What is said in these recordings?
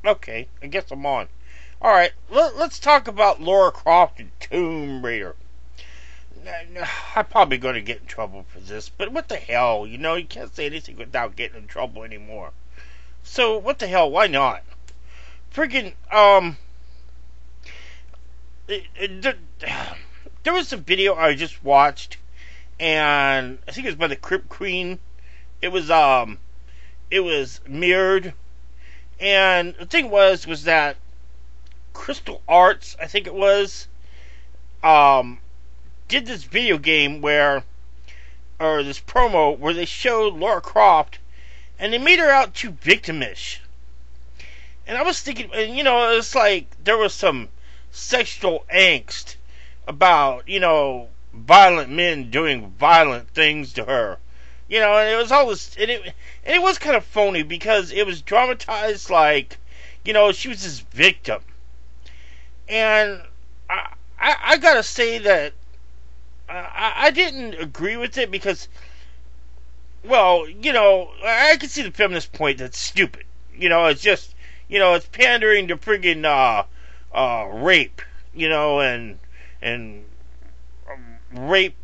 Okay, I guess I'm on. Alright, let's talk about Lara Croft and Tomb Raider. I'm probably going to get in trouble for this, but what the hell? You know, you can't say anything without getting in trouble anymore. So, what the hell? Why not? Freaking, there was a video I just watched, and I think it was by the Crypt Queen. It was mirrored, and the thing was that Crystal Arts, I think it was, did this video game or this promo where they showed Lara Croft, and they made her out too victimish. And I was thinking, you know, it's like there was some sexual angst about, you know, violent men doing violent things to her. You know, and it was all this, and it was kind of phony because it was dramatized like, you know, she was this victim. And I gotta say that I didn't agree with it because, well, you know, I can see the feminist point that's stupid. You know, it's just, you know, it's pandering to friggin' rape, you know, and rape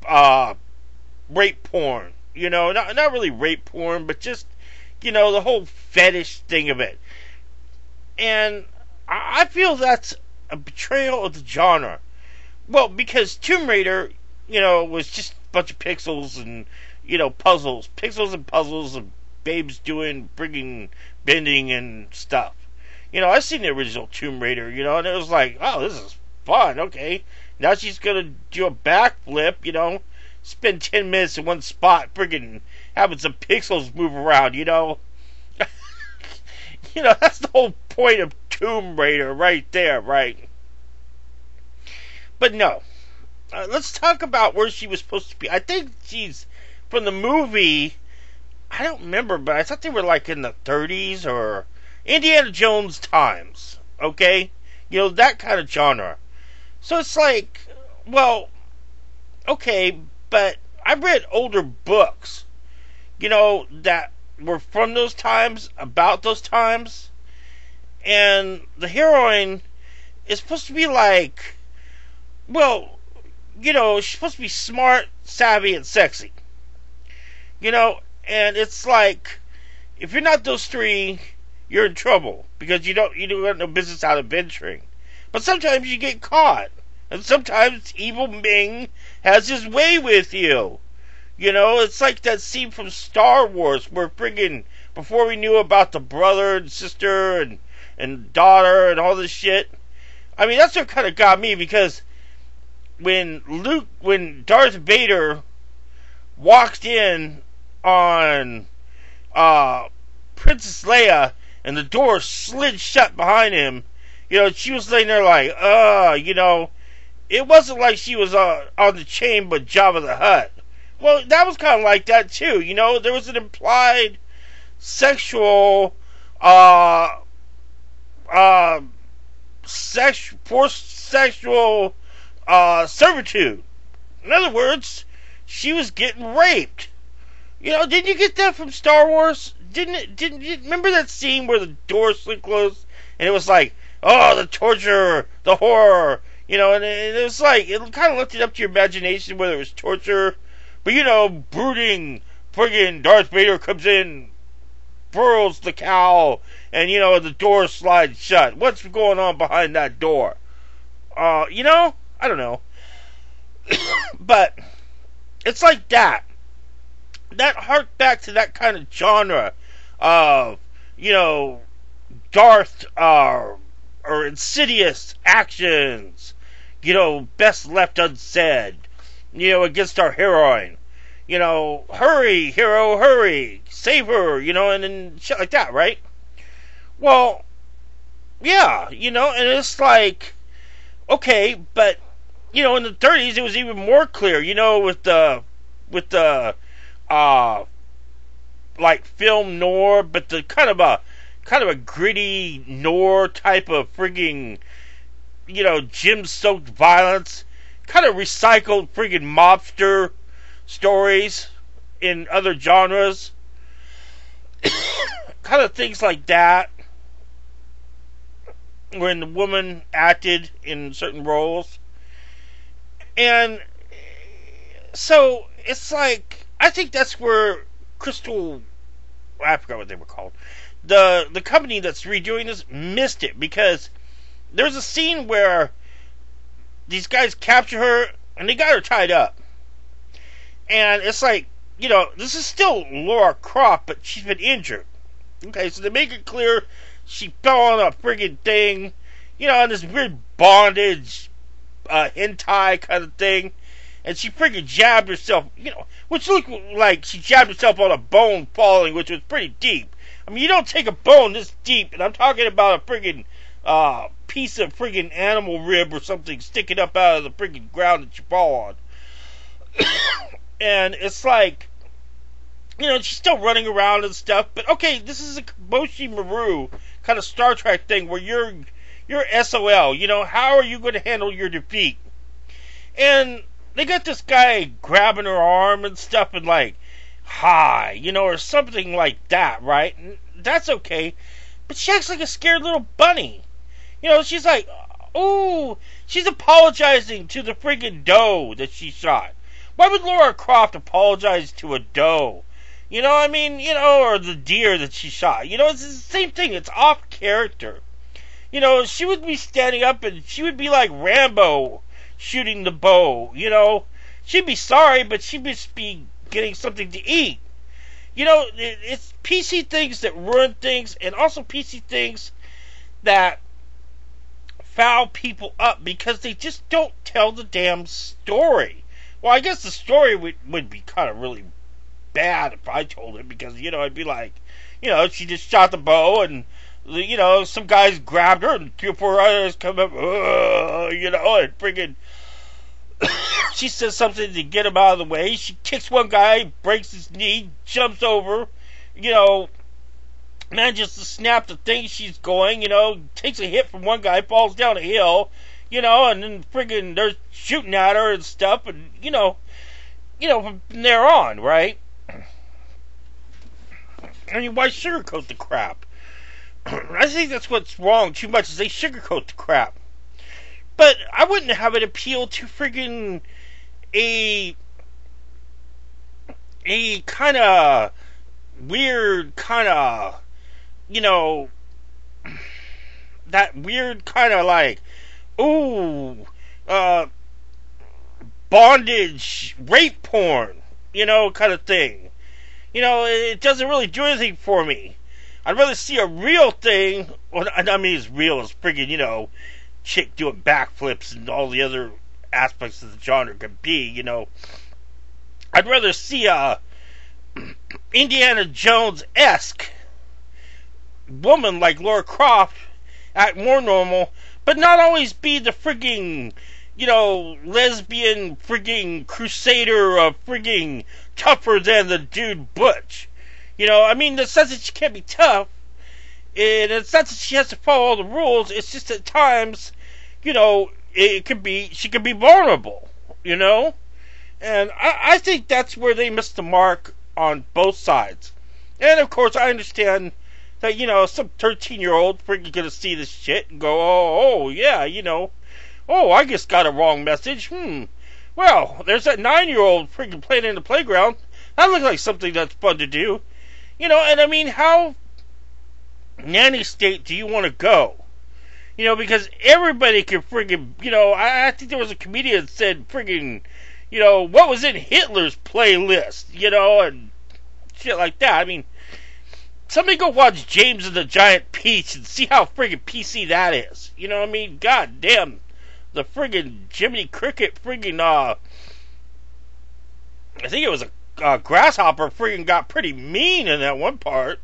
porn. You know, not really rape porn, but just, you know, the whole fetish thing of it. And I feel that's a betrayal of the genre. Well, because Tomb Raider, you know, was just a bunch of pixels and, you know, puzzles. Pixels and puzzles of babes doing friggin' bending and stuff. You know, I've seen the original Tomb Raider, you know, and it was like, oh, this is fun, okay. Now she's gonna do a backflip, you know, spend 10 minutes in one spot, friggin' having some pixels move around, you know. You know, that's the whole point of Tomb Raider right there, right? But no. Let's talk about where she was supposed to be. I think she's, from the movie, I don't remember, but I thought they were like in the 30s or Indiana Jones times, okay? You know, that kind of genre. So it's like, well, okay, but I read older books, you know, that were from those times, about those times, and the heroine is supposed to be like, well, you know, she's supposed to be smart, savvy, and sexy. You know, and it's like, if you're not those three, you're in trouble, because you don't have no business out adventuring. But sometimes you get caught. And sometimes Evil Ming has his way with you. You know, it's like that scene from Star Wars where friggin', before we knew about the brother and sister and daughter and all this shit. I mean, that's what kind of got me, because when Darth Vader walked in on Princess Leia and the door slid shut behind him, you know, she was laying there like, you know, it wasn't like she was on the chain but Jabba the Hutt. Well, that was kind of like that too, you know. There was an implied sexual, forced sexual servitude. In other words, she was getting raped. You know, didn't you get that from Star Wars? Didn't you remember that scene where the door slid closed and it was like, oh, the torture, the horror, you know, and it was like, it kind of left it up to your imagination whether it was torture, but you know, brooding, friggin' Darth Vader comes in, furls the cowl, and you know, the door slides shut. What's going on behind that door? You know, I don't know. But it's like that. That harked back to that kind of genre of, you know, Darth, or insidious actions, you know, best left unsaid, you know, against our heroine. You know, hurry, hero, hurry, save her, you know, and shit like that, right? Well, yeah, you know, and it's like, okay, but, you know, in the 30s it was even more clear, you know, with the like film noir, but the kind of a gritty noir type of frigging, you know, gym-soaked violence, kind of recycled friggin' mobster stories in other genres, kind of things like that. when the woman acted in certain roles. And so it's like, I think that's where Crystal, I forgot what they were called, the company that's redoing this missed it, because there's a scene where these guys capture her and they got her tied up. And it's like, this is still Laura Croft, but she's been injured. Okay, so they make it clear she fell on a friggin' thing, on this weird bondage, hentai kind of thing. And she friggin' jabbed herself, which looked like she jabbed herself on a bone falling, which was pretty deep. I mean, you don't take a bone this deep, and I'm talking about a friggin' piece of friggin' animal rib or something sticking up out of the friggin' ground that you fall on. And it's like, she's still running around and stuff, but okay, this is a Kaboshi Maru kind of Star Trek thing where you're SOL, how are you going to handle your defeat? And they got this guy grabbing her arm and stuff and like, hi, or something like that, right? And that's okay, but she acts like a scared little bunny. She's like, ooh, she's apologizing to the friggin' doe that she shot. Why would Laura Croft apologize to a doe? Or the deer that she shot. It's the same thing. It's off character. She would be standing up and she would be like Rambo shooting the bow. She'd be sorry, but she'd just be getting something to eat. It's PC things that ruin things, and also PC things that foul people up because they just don't tell the damn story. Well, I guess the story would be kind of really bad if I told it, because, I'd be like, she just shot the bow and, some guys grabbed her and 3 or 4 others come up, and friggin' she says something to get him out of the way. She kicks one guy, breaks his knee, jumps over, manages to snap the thing she's going, takes a hit from one guy, falls down a hill, and then friggin' they're shooting at her and stuff, and, from there on, right? I mean, why sugarcoat the crap? I think that's what's wrong too much, is they sugarcoat the crap. But I wouldn't have it appeal to friggin' a kind of weird kind of, that weird kind of like, ooh, bondage, rape porn, kind of thing. It doesn't really do anything for me. I'd rather see a real thing. Well, I mean, as real as friggin', chick doing backflips and all the other aspects of the genre can be, I'd rather see a Indiana Jones-esque woman like Laura Croft act more normal, but not always be the frigging, lesbian frigging crusader of frigging tougher than the dude Butch. It's not that she can't be tough, and it's not that she has to follow all the rules, it's just at times, she can be vulnerable, and I think that's where they missed the mark on both sides. And of course I understand that, some 13-year-old freaking gonna see this shit and go, oh yeah, I just got a wrong message. Well, there's that 9-year-old freaking playing in the playground. That looks like something that's fun to do. And I mean, how nanny state do you want to go? Because everybody can friggin', I think there was a comedian that said friggin', what was in Hitler's playlist, and shit like that. I mean, somebody go watch James and the Giant Peach and see how friggin' PC that is. God damn, the friggin' Jiminy Cricket friggin', I think it was a grasshopper friggin' got pretty mean in that one part.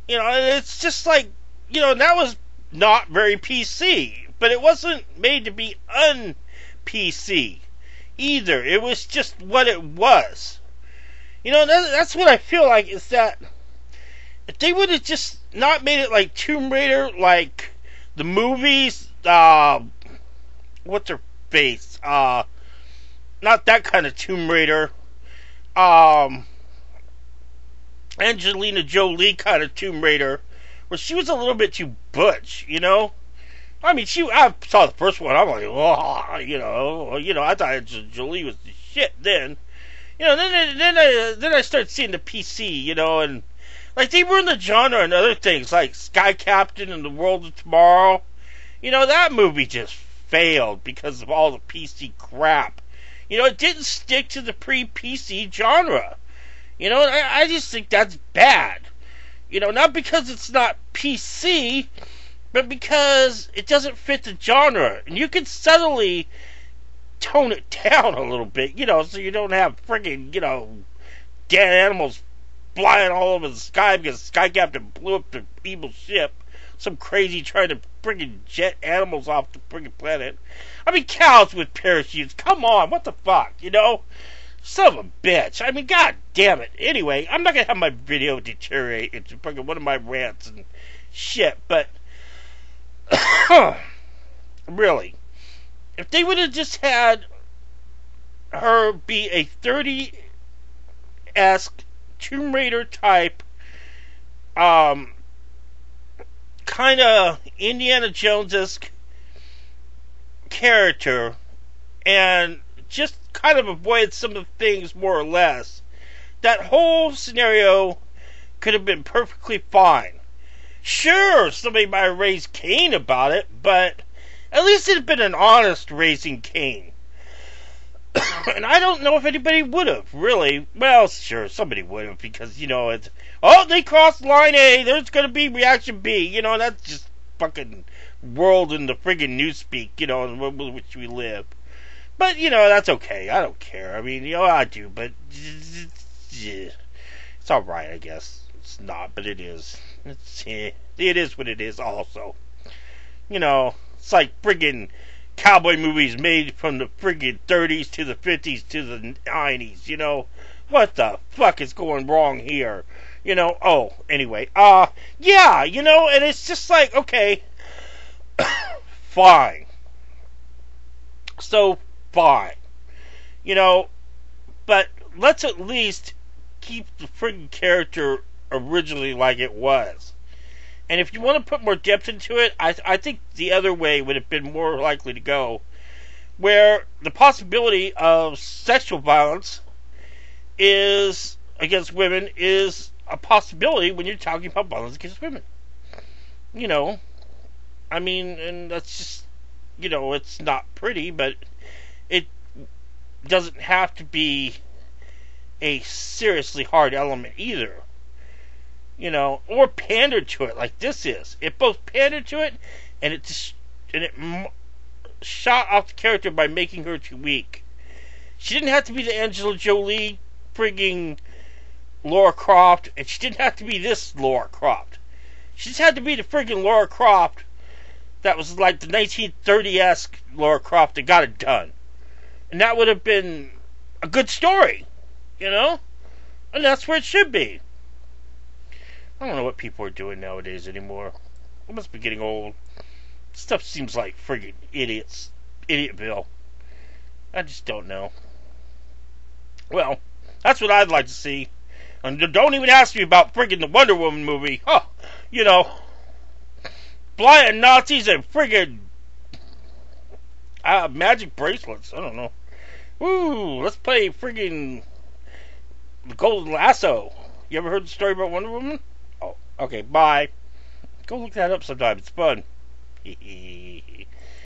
It's just like, that was not very PC, but it wasn't made to be un-PC either. It was just what it was. That's what I feel like, is that if they would have just not made it like Tomb Raider, like the movies, what's her face? Not that kind of Tomb Raider. Angelina Jolie kind of Tomb Raider, where she was a little bit too butch, I mean, I saw the first one. I'm like, oh, I thought Jolie was the shit then. Then I started seeing the PC, and like they ruined the genre and other things like Sky Captain and the World of Tomorrow. That movie just failed because of all the PC crap. It didn't stick to the pre-PC genre. I just think that's bad. Not because it's not PC, but because it doesn't fit the genre. And you can subtly tone it down a little bit, so you don't have friggin', dead animals flying all over the sky because Sky Captain blew up the evil ship. Some crazy trying to friggin' jet animals off the friggin' planet. I mean, cows with parachutes. Come on, what the fuck, Son of a bitch. I mean, god damn it. Anyway, I'm not gonna have my video deteriorate into fucking one of my rants and shit, but really, if they would have just had her be a 30-esque Tomb Raider type, kind of Indiana Jones-esque character, and just kind of avoid some of the things more or less, that whole scenario could have been perfectly fine. Sure, somebody might have raised Cain about it, but at least it had been an honest raising Cain. And I don't know if anybody would have, really. Well, sure, somebody would have, because, it's, they crossed line A, there's going to be reaction B, that's just fucking world in the friggin' newspeak, in which we live. But, that's okay. I don't care. I mean, I do, but it's alright, I guess. It's not, but it is. It is what it is, also. It's like friggin' cowboy movies made from the friggin' 30s to the 50s to the 90s, What the fuck is going wrong here? Anyway. Yeah, and it's just like, okay, fine. So, fine. But let's at least keep the friggin' character originally like it was. And if you want to put more depth into it, I think the other way would have been more likely to go, where the possibility of sexual violence against women is a possibility when you're talking about violence against women. I mean, and that's just, it's not pretty, but it doesn't have to be a seriously hard element either. Or pander to it like this is. It both pandered to it, and it shot off the character by making her too weak. She didn't have to be the Angela Jolie frigging Lara Croft, and she didn't have to be this Lara Croft. She just had to be the friggin' Lara Croft that was like the 1930-esque Lara Croft that got it done. And that would have been a good story, And that's where it should be. I don't know what people are doing nowadays anymore. I must be getting old. Stuff seems like friggin' Idiotville. I just don't know. Well, that's what I'd like to see. And don't even ask me about friggin' the Wonder Woman movie. Flying Nazis and friggin' magic bracelets. I don't know. Ooh, let's play friggin' the Golden Lasso. You ever heard the story about Wonder Woman? Oh, okay, bye. Go look that up sometime. It's fun.